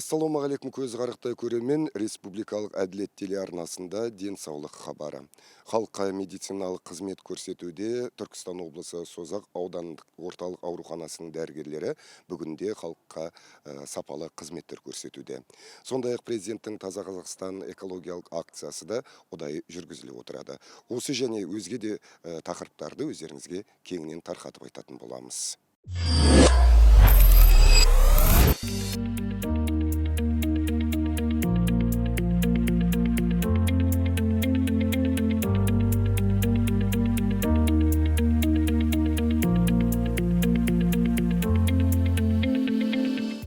Ассалаумағалейкум, көз қарықтай көрермен. Республикалық әділет телеарнасында денсаулық хабары. Халыққа медициналық қызмет көрсетуде Түркістан облысы Созақ аудандық орталық ауруханасының дәрігерлері бүгінде халыққа сапалы қызметтер көрсетуде. Сондай-ақ президенттің Таза Қазақстан экологиялық акциясы да ұдайы жүргізіліп отырады. Осы және өзге де тақырыптарды өздеріңізге кеңінен тарқатып айтатын боламыз.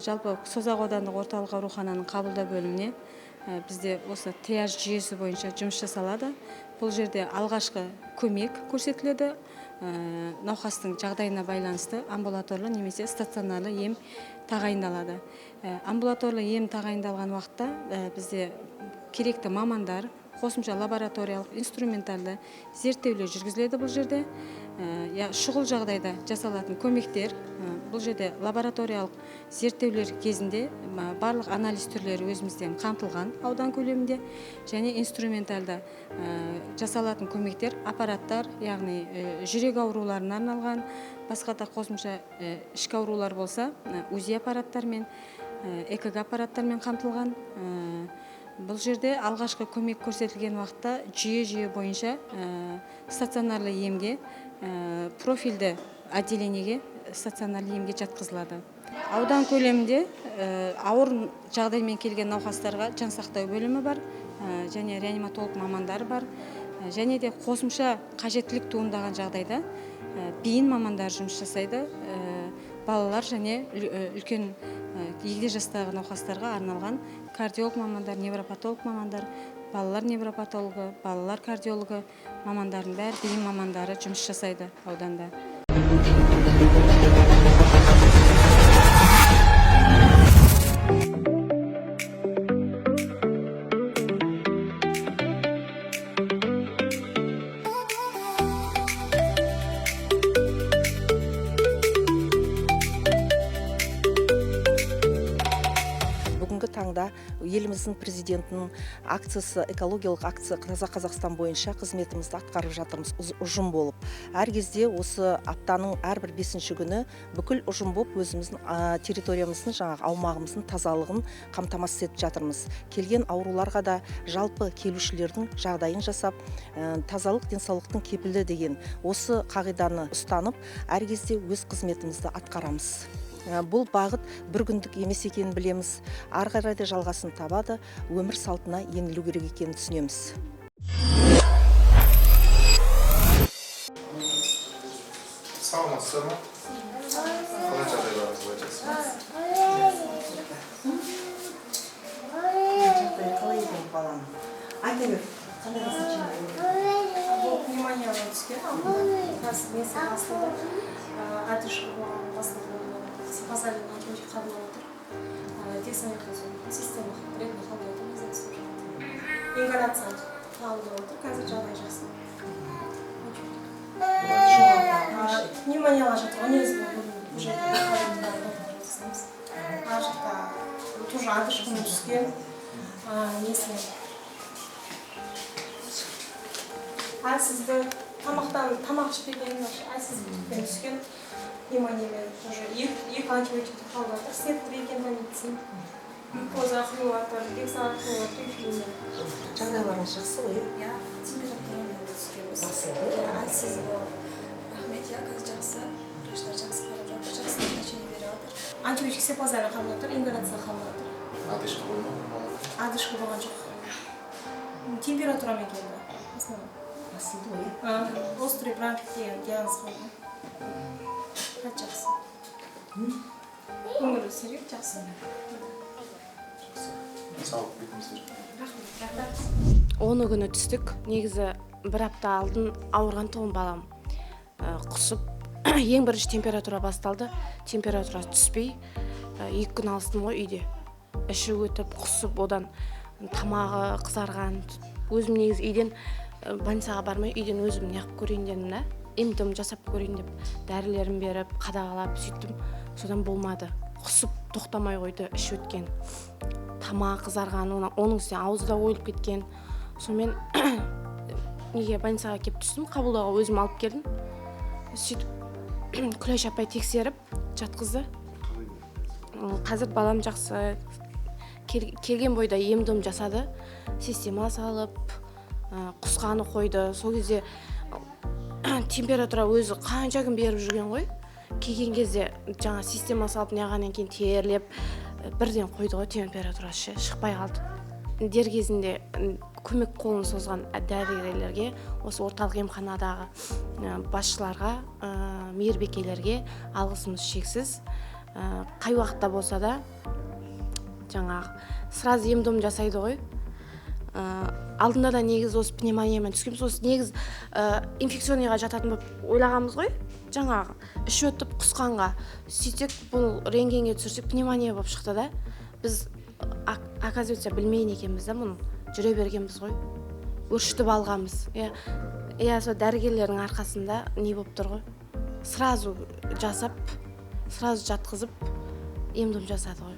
Жалпы Созақ аудандық орталық аурухананың қабылдау бөліміне бізде осы триаж жүйесі бойынша жұмыс жасалады. Бұл жерде алғашқы көмек көрсетіледі. Науқастың жағдайына байланысты амбулаторлы немесе стационарлы ем тағайындалады. Амбулаторлы ем тағайындалған уақытта бізде керекті мамандар, қосымша лабораториялық инструменталды зерттеулер жүргізіледі бұл жерде. Шұғыл жағдайда жасалатын көмектер, бұл жерде лабораториялық зерттеулер кезінде барлық анализ түрлері өзімізден қамтылған аудан көлемінде, және инструменталды жасалатын көмектер, аппараттар, яғни жүрек ауруларына арналған, басқа да қосымша ішкі аурулар болса, УЗИ аппараттармен, ЭКГ аппараттармен қамтылған. Бұл жерде алғашқы көмек көрсетілген уақытта жүйе бойынша стационарлы емге, профильді отделениеге, стационарлы емге жатқызылады. Аудан көлемінде ауыр жағдаймен келген науқастарға жансақтау бөлімі бар, және реаниматолог мамандар бар, және де қосымша қажеттілік туындаған жағдайда бейін мамандар жұмыс жасайды. Балалар және үлкен егде жастағы науқастарға арналған кардиолог мамандар, невропатолог мамандар, балалар невропатологы, балалар кардиологы мамандардың бәрі бейін мамандары жұмыс жасайды ауданда. Таңда еліміздің президентінің акциясы, экологиялық акция Таза Қазақстан бойынша қызметімізді атқарып жатырмыз ұжым болып. Әр кезде осы аптаның әрбір 5-ші күні бүкіл ұжым болып өзіміздің территориямыздың, аумағымыздың тазалығын қамтамасыз етіп жатырмыз. Келген ауруларға да жалпы келушілердің жағдайын жасап, тазалық денсаулықтың кепілі деген осы қағиданы ұстанып, әр кезде өз қызметімізді атқарамыз. Бұл бағыт бір күндік емес екенін білеміз. Ары қарай да жалғасын табады, өмір салтына енілу керек екенін түсінеміз. Саламатсыздар ма? Қалай жағдайларыңыз қалай? Қалай екен балам? Айта бер. Пневмонияға түскен, несі басылды, әдіш басылды. Базалин антибиотик қабылдап отыр. Дексаметазон системалық ретінде қабылдап отыр. Ингаляция қабылдап отыр. Қазір жағдай жақсы. Пневмонияға жатыр. Негізі бұл жерде қабылдап жасаймыз. Ар жақта тоже әдіш түскен. Несіне әлсізді тамақ ішпеген әлсіздіктен түскен. Пневмониямен уже екі антибиотикті қабылдап отыр. Сетті бекентамицин, глюкоза қылуатыр, гексалат қылуатыр, емфилмен. Жағдайларыңыз жақсы ғой? Иә, температурамен түскенбіз. Басылды? Әлсіз болып. Рахмет, иә, қазір жақсы. Врачтар жақсы қарап жатыр, жақсы назначение беріп жатыр. Антибиотик сепазарын қабылдап отыр, ингаляция қабылдап отыр. Адышқы болмаған? Адышқы болған жоқ. Температурамен келді. Басылды ғой? Острый бронхит деген диагноз қойды. Жақсы. Көңілі сирек жақсы. Сау, бетіңіздер. Рахмет. 10 күні түстік. Негізі бір апта алдын ауырған тұғын балам құсып, ең бірінші температура басталды. Температура түспей, 2 күн алыстым ғой үйде. Іші өтіп, құсып, одан тамағы қызарған. Өзім негізі үйден больницаға бармай, үйден өзім неғып көрейін дедім да. Ем-дом жасап көрейін деп, дәрілерін беріп, қадағалап сөйттім. Содан болмады. Құсып, тоқтамай қойды, іш өткен. Тамағы қызарған, оның үстіне аузы да ойылып кеткен. Сонымен неге больницаға келіп түстім, қабылдауға өзім алып келдім. Сөйтіп Күләш апай тексеріп жатқызды. Қазір балам жақсы, келген бойда ем-дом жасады, система салып, құсқаны қойды. Сол кезде температура өзі қанша күн беріп жүрген ғой. Келген кезде жаңа система салып неғаннан кейін терлеп, бірден қойды ғой, температурасы шықпай қалды. Дер кезінде көмек қолын созған дәрігерлерге, осы орталық емханадағы басшыларға, мейірбикелерге алғысымыз шексіз. Қай уақытта болса да жаңағы сразу ем-дом жасайды ғой. Алдында да негіз осы пневмониямен түскенбіз. Осы негіз инфекционныйға жататын болып ойлағанбыз ғой. Жаңағы іш өтіп құсқанға сөйтсек, бұл рентгенге түсірсек пневмония болып шықты да. Біз оказывается білмейін екенбіз да, мұны жүре бергенбіз ғой. Өршітіп алғанбыз. Сол дәрігерлердің арқасында не болып тұр ғой. Сразу жасап, сразу жатқызып, ем-дом жасады ғой.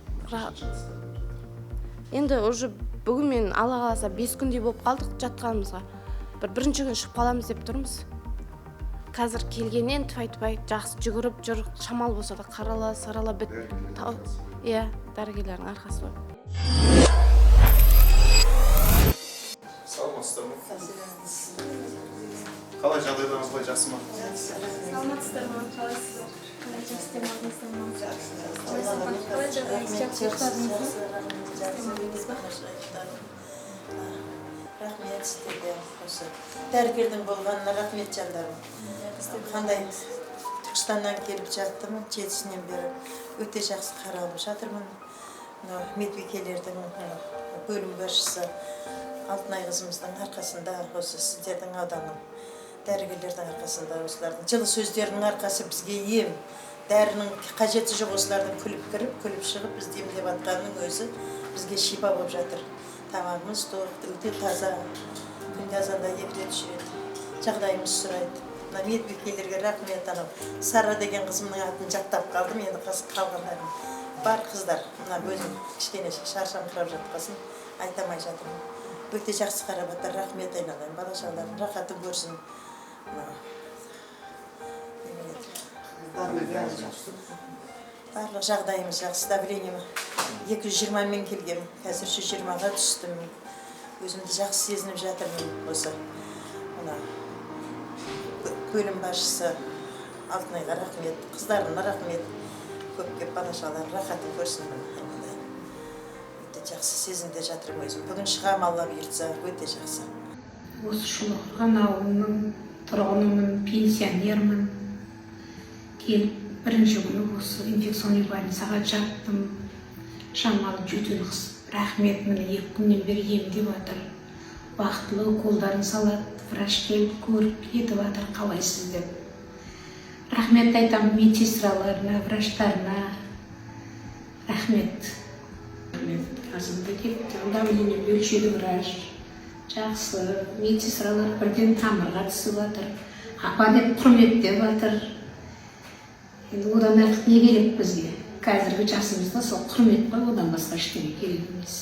Енді уже бүгін мен Алла қаласа 5 күндей болып қалдық жатқанымызға. Бірінші күн шығып қаламыз деп тұрмыз. Қазір келгеннен тфай-тфай жақсы жүгіріп жүр, шамал болса да қарала, сарала біт. Дәрігерлердің арқасы ғой. Саламатсыздар ма? Қалай жағдайларыңыз былай жақсы ма? Саламатсыздар ма? Қалайсыздар? Қалай жақсы демалдыңыздар ма? Қалай жағдайыңыз жақсы ұйықтадыңыз ба? Рахмет сіздерге, осы дәрігердің болғанына рахмет жандарым. Қандай Түркістаннан келіп жаттым, 7-сінен бері өте жақсы қаралып жатырмын. Медбикелердің бөлім басшысы Алтынай қызымыздың арқасында, осы сіздердің ауданның дәрігерлердің арқасында, осылардың жылы сөздерінің арқасы бізге ем, дәрінің қажеті жоқ, осылардың күліп кіріп, күліп шығып, бізді емдеп атқанның өзі бізге шипа болып жатыр. Тамағымыз тоқ, өте таза, күнде азанда 2 рет жүреді, жағдайымыз сұрайды. Медбикелерге рахмет. Сара деген қызымның атын жаттап қалдым, енді қалғандарым бар қыздар. Өзім кішкене шаршаңқырап жатқасын айтамай жатырмын. Өте жақсы қарап жатыр, рахмет айналайын, бала-шағалардың рахатын көрсін. Барлық жағдайымыз жақсы, давлением 220-мен келгем, қазір 120-ға түстім. Өзімді жақсы сезініп жатырмын. Осы бөлім басшысы Алтынайға рахмет, қыздарына рахмет. Көп бала-шағалардың рахатын көрсін. Өте жақсы сезімде жатырмын өзім. Бүгін шығам, Алла бұйыртса, өте жақсы. Осы Шұлыққан ауылының тұрғынымын, пенсионермін. Келіп бірінші күні осы инфекционный больницаға жаттым. Шамалы жөтел қысып, рахмет, міне 2 күннен бері емдеп жатыр. Бақытлы уколдарын салады, врач келіп көріп кетіп жатыр, қалайсыз деп. Рахмет айтамын медсестраларына, врачтарына. Рахмет. Қазірде келіп, давление өлшеді врач. Жақсы, медсестралар бірден тамырға түсіп жатыр. Апа деп құрметтеп жатыр. Енді одан артық не керек бізге? Қазіргі жасымызда сол құрмет қой, одан басқа ештеңе керек емес.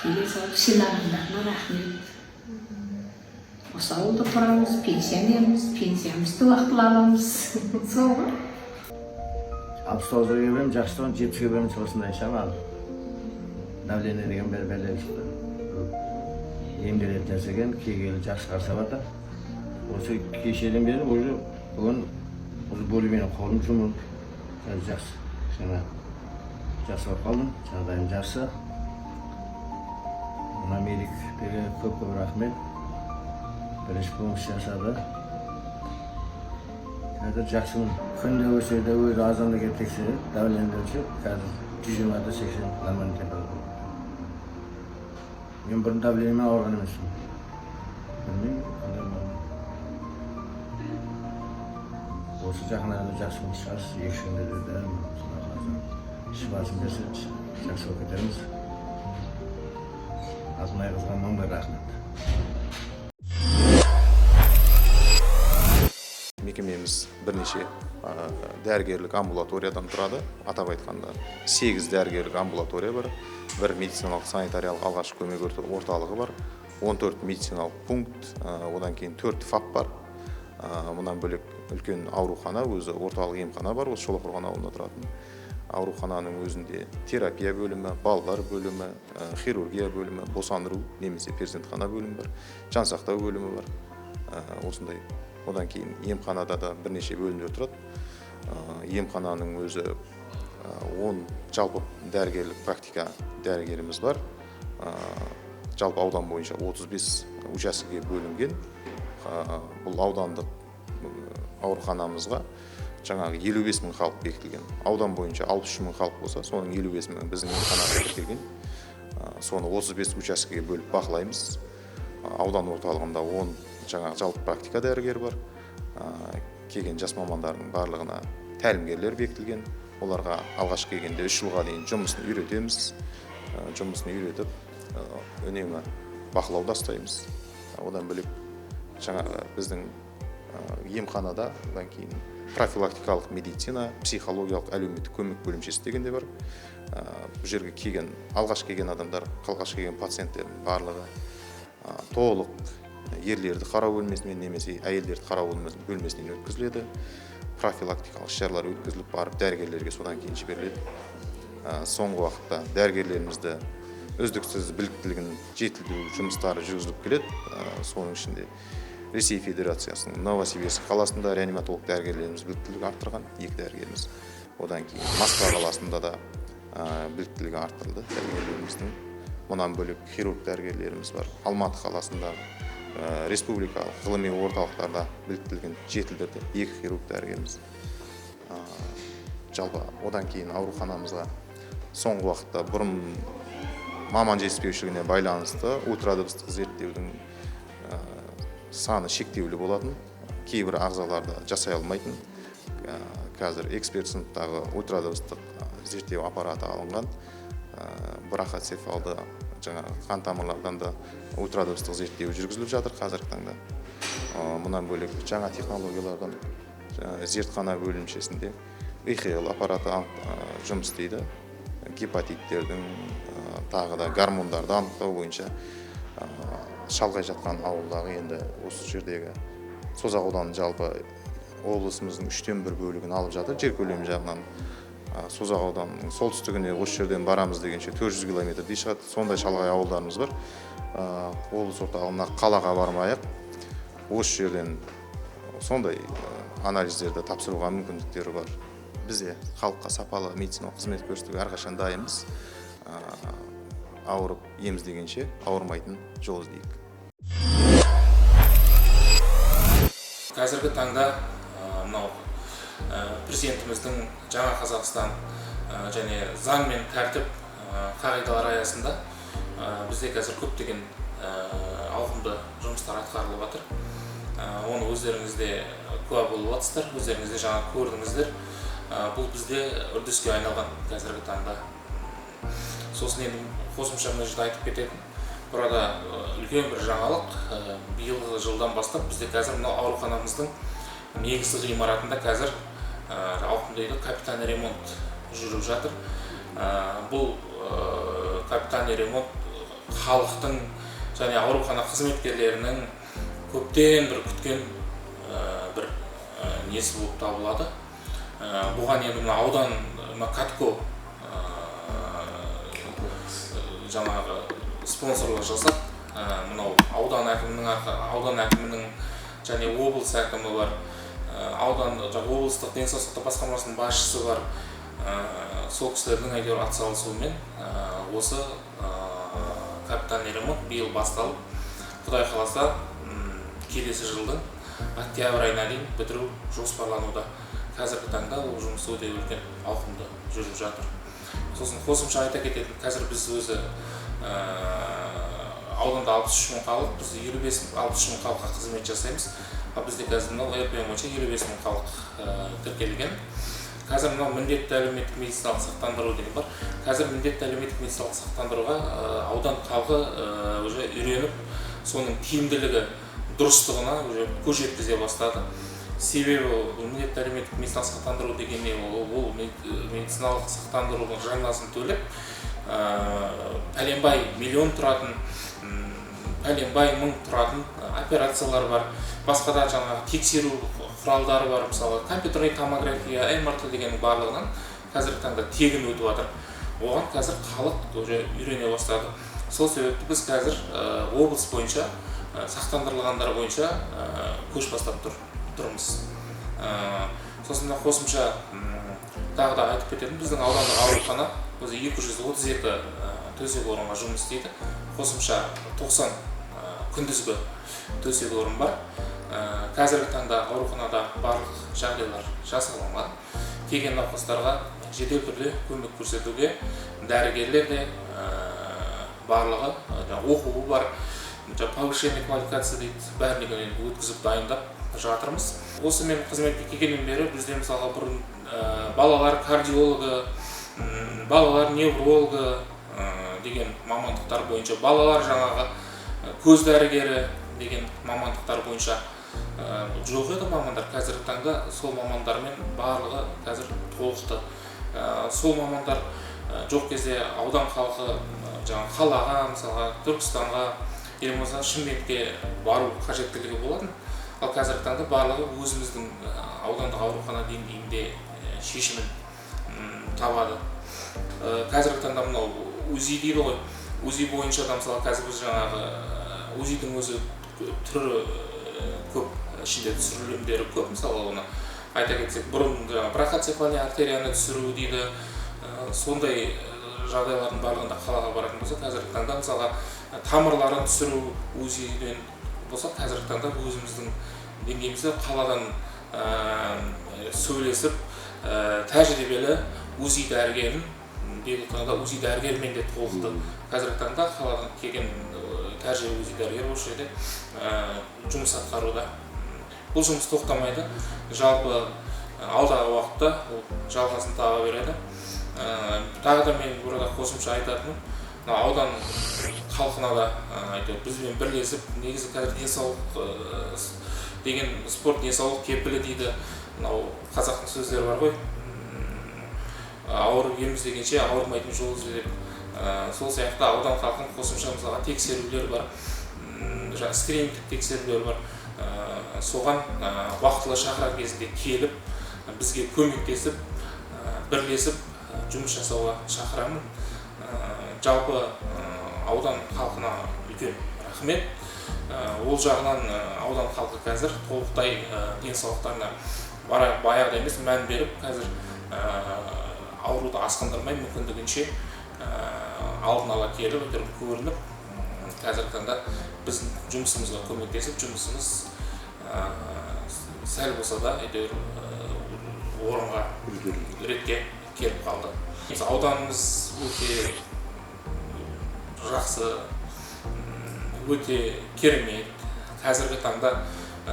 Келе салып сыйлағандарына рахмет. Осы ауылда тұрамыз, пенсионерміз, пенсиямызды уақытылы аламыз. Сол ғой. 69-ға келгенмін, жақсыдан 70-ге берін осындай шамалы. Давление деген бәле шықты. Емделетін жасаған, келгелі жақсы қарсап жатыр. Осы кешеден бері уже бүгін бөлімнен қолым жұмылып, жақсы. Жақсы болып қалдым, жағдайым жақсы. Мына медиктерге көп рахмет. Бірінші помощь жасады. Қазір жақсымын. Күнде өсе де өзі азанда келіп тексереді, давление өлшеп, қазір 120-80 нормальный температура. Мен бұрын давлениемен ауырған емеспін. Білмеймін, қандай болғанын. Осы жақын арада жақсы болып шығарсыз, 2 күнде деді. Шипасын берсе, жақсы болып кетерміз. Алтынай қызға мың бір рахмет. Мекемеміз бірнеше дәрігерлік амбулаториядан тұрады. Атап айтқанда 8 дәрігерлік амбулатория бар, 1 медициналық санитариялық алғашқы көмек орталығы бар, 14 медициналық пункт, одан кейін 4 ФАП бар. Мұнан бөлек үлкен аурухана, өзі орталық емхана бар, осы Шолаққорған ауылында тұратын. Аурухананың өзінде терапия бөлімі, балалар бөлімі, хирургия бөлімі, босандыру немесе перзентхана бөлімі бар, жансақтау бөлімі бар. Осындай. Одан кейін емханада да бірнеше бөлімдер тұрады. Емхананың өзі 10 жалпы дәрігерлік практика дәрігеріміз бар. Жалпы аудан бойынша 35 учаскеге бөлінген. Бұл аудандық ауруханамызға жаңағы 55 мың халық бекітілген. Аудан бойынша 63 мың халық болса, соның 55 мың біздің емханаға тіркелген. Соны 35 учаскеге бөліп бақылаймыз. Аудан орталығында 10 жаңағы жалпы практика дәрігер бар. Келген жас мамандардың барлығына тәлімгерлер бекітілген. Оларға алғаш келгенде 3 жылға дейін жұмысын үйретеміз. Жұмысын үйретіп, үнемі бақылауда ұстаймыз. Одан бөлек жаңағы біздің емханада одан кейін профилактикалық медицина, психологиялық әлеуметтік көмек бөлімшесі деген де бар. Бұл жерге келген, алғаш келген адамдар, алғаш келген пациенттердің барлығы толық ерлерді қарау бөлмесінен немесе әйелдерді қарау бөлмесінен өткізіледі. Профилактикалық іс-шаралар өткізіліп барып дәрігерлерге содан кейін жіберіледі. Соңғы уақытта дәрігерлерімізді үздіксіз біліктілігін жетілдіру жұмыстары жүргізіліп келеді. Соның ішінде Ресей Федерациясының Новосибирск қаласында реаниматолог дәрігерлеріміз біліктілігі арттырған, 2 дәрігеріміз. Одан кейін Москва қаласында да біліктілігі арттырылды дәрігерлеріміздің. Мұнан бөлек хирург дәрігерлеріміз бар. Алматы қаласында республикалық ғылыми орталықтарда біліктілігін жетілдірді, 2 хирург дәрігеріміз. Жалпы одан кейін ауруханамызға соңғы уақытта бұрын маман жетіспеушілігіне байланысты ультрадыбыстық зерттеудің саны шектеулі болатын, кейбір ағзаларды жасай алмайтын. Қазір эксперт сыныптағы ультрадыбыстық зерттеу аппараты алынған. Брахоцефалды жаңағы қан тамырлардан да ультрадыбыстық зерттеу жүргізіліп жатыр қазіргі таңда. Мұнан бөлек жаңа технологиялардан зертхана бөлімшесінде ИХЛ аппараты жұмыс істейді. Гепатиттердің, тағы да гормондарды анықтау бойынша шалғай жатқан ауылдағы енді осы жердегі Созақ ауданының жалпы облысымыздың 1/3 бөлігін алып жатыр. Жер көлемі жағынан Созақ ауданының солтүстігіне осы жерден барамыз дегенше 400 километрдей шығады. Сондай шалғай ауылдарымыз бар. Облыс орталығына қалаға бармай-ақ осы жерден сондай анализдерді тапсыруға мүмкіндіктері бар. Бізде халыққа сапалы медициналық қызмет көрсетуге әрқашан дайынбыз. Ауырып еміз дегенше ауырмайтын жол іздейік. Қазіргі таңда мынау президентіміздің жаңа Қазақстан және заң мен тәртіп қағидалар аясында бізде қазір көптеген ауқымды жұмыстар атқарылып жатыр. Оны өздеріңіз де куә болып жатсыздар, өздеріңіз де жаңа көрдіңіздер. Бұл бізде үрдіске айналған қазіргі таңда. Сосын енді қосымша мына жерде айтып кететін. Burada үлкен бір жаңалық, биылғы жылдан бастап бізде қазір мына ауруханамыздың негізгі ғимаратында қазір ауқымды капитальный ремонт жүріп жатыр. Бұл капитальный ремонт халықтың және аурухана қызметкерлерінің көптен бір күткен бір несі болып табылады. Бұған енді мына аудан Катко жаңағы спонсорлық жасап, мынау аудан әкімінің және облыс әкімі бар, облыстық денсаулық сақтау басқармасының басшысы бар. Сол кісілердің әйтеуір атсалысуымен осы капитальный ремонт биыл басталып, Құдай қаласа келесі жылдың октябрь айына дейін бітіру жоспарлануда. Қазіргі таңда ол жұмыс өте үлкен ауқымды жүріп жатыр. Сосын қосымша айта кететін, қазір біз өзі ауданда 63 мың халық, біз 63 мың халыққа қызмет жасаймыз. Бізде қазір мынау РПМ бойынша 55 мың халық тіркелген. Қазір мынау міндетті әлеуметтік медициналық сақтандыру деген бар. Қазір міндетті әлеуметтік медициналық сақтандыруға аудан халқы уже үйреніп, соның тиімділігі, дұрыстығына уже көз жеткізе бастады. Себебі міндетті әлеуметтік медициналық сақтандыру дегенде ол медициналық сақтандырудың жарнасын төлеп, пәленбай миллион тұратын, пәленбай мың тұратын операциялар бар. Басқа да жаңағы тексеру құралдары бар, мысалы компьютерный томография, МРТ деген барлығынан қазіргі таңда тегін өтіп жатыр. Оған қазір халық уже үйрене бастады. Сол себепті біз қазір облыс бойынша сақтандырылғандар бойынша көш бастап тұрмыз. Сосын қосымша тағы да айтып кететін, біздің аудандық аурухана өзі 232 төсек орынға жұмыс істейді. Қосымша 90 күндізгі төсек орын бар. Қазіргі таңда ауруханада барлық жағдайлар жасалынған. Келген науқастарға жедел түрде көмек көрсетуге дәрігерлер де барлығы оқуы бар. Повышение квалификация дейді, бәрін өткізіп дайындап жатырмыз. Осы мен қызметке келгеннен бері бізде мысалға бұрын балалар кардиологы, балалар неврологы деген мамандықтар бойынша, балалар жаңағы көз дәрігері деген мамандықтар бойынша жоқ еді мамандар. Қазіргі таңда сол мамандармен барлығы қазір толықты. Сол мамандар жоқ кезде аудан халқы қалаға, мысалға Түркістанға, елімізге Шымкентке бару қажеттілігі болатын. Ал қазіргі таңда барлығы өзіміздің аудандық аурухана деңгейінде шешімін табады. Қазіргі таңда мынау УЗИ дейді ғой. УЗИ бойынша да мысалы қазір біз жаңағы УЗИдің өзі түрі көп, ішінде түсірілімдері көп. Мысалы оны айта кетсек, бұрын брахоцефалия артерияны түсіру дейді. Сондай жағдайлардың барлығында қалаға баратын болса, қазіргі таңда мысалға тамырларын түсіру УЗИден болса, қазіргі таңда өзіміздің деңгейімізде қаладан сөйлесіп, тәжірибелі УЗИ дәрігерін, белгілі таңда УЗИ дәрігермен де толықты. Қазіргі таңда қаладан келген тәжірибелі УЗИ дәрігер осы жерде жұмыс атқаруда. Бұл жұмыс тоқтамайды. Жалпы алдағы уақытта жалғасын таба береді. Тағы да мен burada қосымша айтатыным, аудан халқына да бізбен бірлесіп, негізі қазір денсаулық деген спорт денсаулық кепілі дейді. Қазақтың сөздері бар ғой. Ауырып ем іздегенше ауырмайтын жол ізде деп. Сол сияқты аудан халқының қосымша мысалға тексерулер бар, скринингтік тексерулер бар. Соған уақытылы шақырған кезінде келіп, бізге көмектесіп, бірлесіп жұмыс жасауға шақырамын. Жалпы аудан халқына үлкен рахмет. Ол жағынан аудан халқы қазір толықтай денсаулықтарына баяғыда емес мән беріп, қазір ауруды асқындырмай мүмкіндігінше алдын ала келіп, көрініп, қазіргі таңда біздің жұмысымызға көмектесіп, жұмысымыз сәл болса да орынға ретке келіп қалды. Ауданымыз өте жақсы, өте керемет. Қазіргі таңда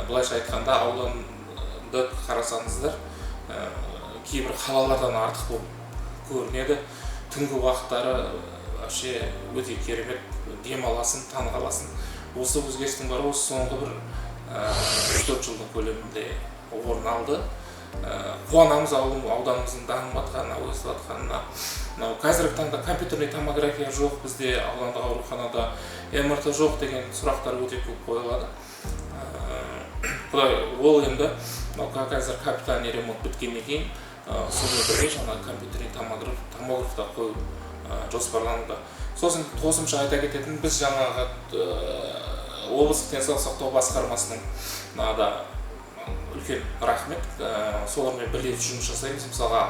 былайша айтқанда ауданды қарасаңыздар, кейбір қалалардан артық болып көрінеді. Түнгі уақыттары вообще өте керемет, демаласын, таңғаласын. Осы өзгерістің бары осы соңғы бір 3-4 жылдың көлемінде орын алды. Қуанамыз ауданымыздың дамып жатқанына, өсіп жатқанына. Қазіргі таңда компьютерный томография жоқ бізде аудандық ауруханада, МРТ жоқ деген сұрақтар өте көп қойылады. Ол енді қазір капитальный ремонт біткеннен кейін сонымен бірге жаңа компьютерный томографта қою жоспарлануда. Сосын қосымша айта кететін, біз жаңағы облыстық денсаулық сақтау басқармасының үлкен рахмет. Солармен бірлесіп жұмыс жасаймыз. Мысалға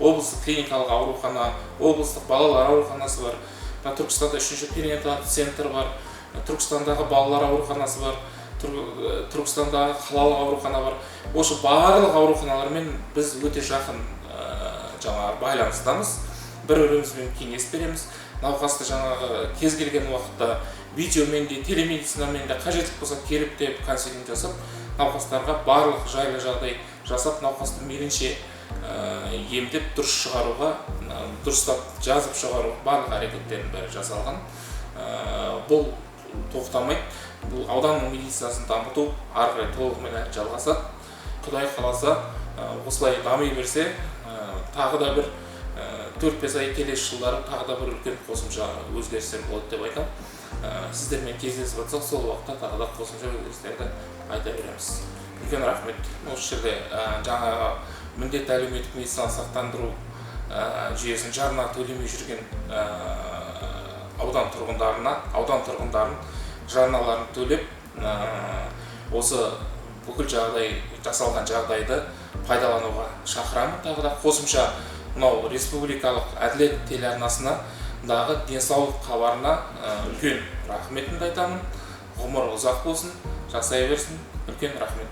облыстық клиникалық аурухана, облыстық балалар ауруханасы бар. Түркістанда 3-ші перинаталдық центр бар. Түркістандағы балалар ауруханасы бар. Түркістандағы қалалық аурухана бар. Осы барлық ауруханалармен біз өте жақын байланыстамыз. Бір-бірімізбен кеңес береміз. науқасты жаңағы кез келген уақытта видеомен де телемедицинамен де қажеттілік болса келіп те консилиум жасап науқастарға барлық жайлы жағдай жасап науқасты мейлінше емдеп дұрыс шығаруға, дұрыстап жазып шығаруға барлық әрекеттердің бәрі жасалған. Бұл тоқтамайды. Бұл ауданның медицинасын дамыту ары қарай толығымен жалғасады. Құдай қаласа осылай дами берсе, тағы да бір 4-5 ай келесі жылдары тағы да бір үлкен қосымша өзгерістер болады деп айтамын. Сіздермен кездесіп жатсақ, сол уақытта тағы да қосымша өзгерістерді айта береміз. Үлкен рахмет. Осы жерде жаңағы міндетті әлеуметтік медициналық сақтандыру жүйесін жарна төлемей жүрген аудан тұрғындарын жарналарын төлеп, осы бүкіл жағдай жасалған жағдайды пайдалануға шақырамын. Тағы да қосымша мынау республикалық әділет телеарнасына дағы денсаулық хабарына үлкен рахметімді айтамын. Ғұмыр ұзақ болсын, жасай берсін. Үлкен рахмет.